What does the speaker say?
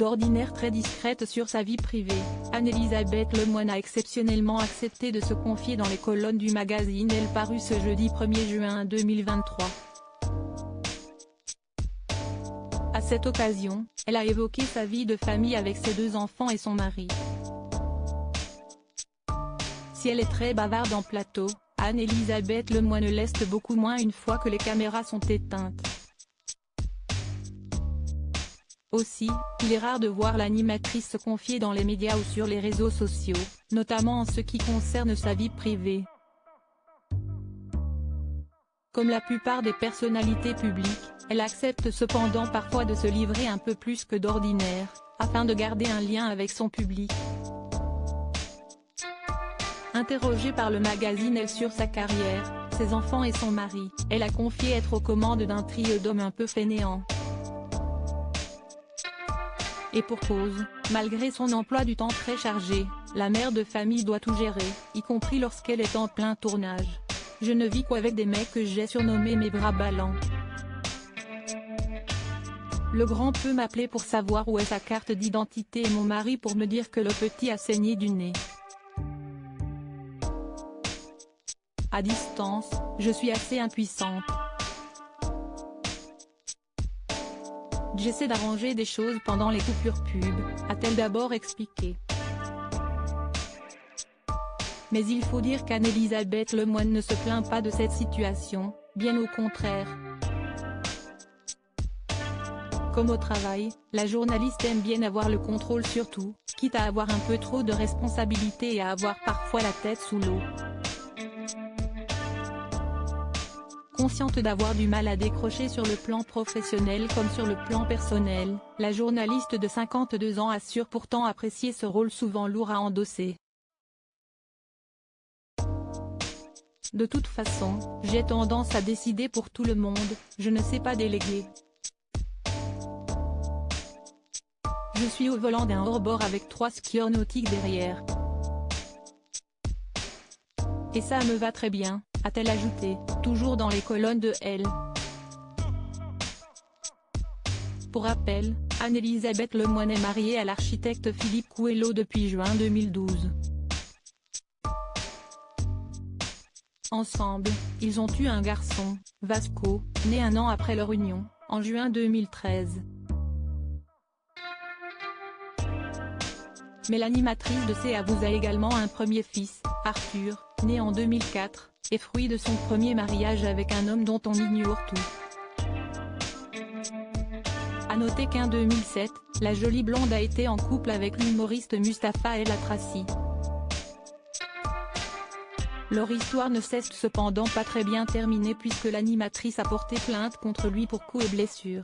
D'ordinaire très discrète sur sa vie privée, Anne-Elisabeth Lemoine a exceptionnellement accepté de se confier dans les colonnes du magazine Elle paru ce jeudi 1er juin 2023. À cette occasion, elle a évoqué sa vie de famille avec ses 2 enfants et son mari. Si elle est très bavarde en plateau, Anne-Elisabeth Lemoine l'est beaucoup moins une fois que les caméras sont éteintes. Aussi, il est rare de voir l'animatrice se confier dans les médias ou sur les réseaux sociaux, notamment en ce qui concerne sa vie privée. Comme la plupart des personnalités publiques, elle accepte cependant parfois de se livrer un peu plus que d'ordinaire, afin de garder un lien avec son public. Interrogée par le magazine Elle sur sa carrière, ses enfants et son mari, elle a confié être aux commandes d'un trio d'hommes un peu fainéants. Et pour cause, malgré son emploi du temps très chargé, la mère de famille doit tout gérer, y compris lorsqu'elle est en plein tournage. Je ne vis qu'avec des mecs que j'ai surnommés mes bras ballants. Le grand peut m'appeler pour savoir où est sa carte d'identité et mon mari pour me dire que le petit a saigné du nez. À distance, je suis assez impuissante. J'essaie d'arranger des choses pendant les coupures pub, a-t-elle d'abord expliqué. Mais il faut dire qu'Anne-Elisabeth Lemoine ne se plaint pas de cette situation, bien au contraire. Comme au travail, la journaliste aime bien avoir le contrôle sur tout, quitte à avoir un peu trop de responsabilités et à avoir parfois la tête sous l'eau. Consciente d'avoir du mal à décrocher sur le plan professionnel comme sur le plan personnel, la journaliste de 52 ans assure pourtant apprécier ce rôle souvent lourd à endosser. De toute façon, j'ai tendance à décider pour tout le monde, je ne sais pas déléguer. Je suis au volant d'un hors-bord avec 3 skieurs nautiques derrière. Et ça me va très bien, a-t-elle ajouté, toujours dans les colonnes de Elle. Pour rappel, Anne-Elisabeth Lemoine est mariée à l'architecte Philippe Coelho depuis juin 2012. Ensemble, ils ont eu un garçon, Vasco, né 1 an après leur union, en juin 2013. Mais l'animatrice de C'est à vous a également un premier fils, Arthur, né en 2004, et fruit de son premier mariage avec un homme dont on ignore tout. À noter qu'en 2007, la jolie blonde a été en couple avec l'humoriste Mustapha El Atrassi. Leur histoire ne s'est cependant pas très bien terminée puisque l'animatrice a porté plainte contre lui pour coups et blessures.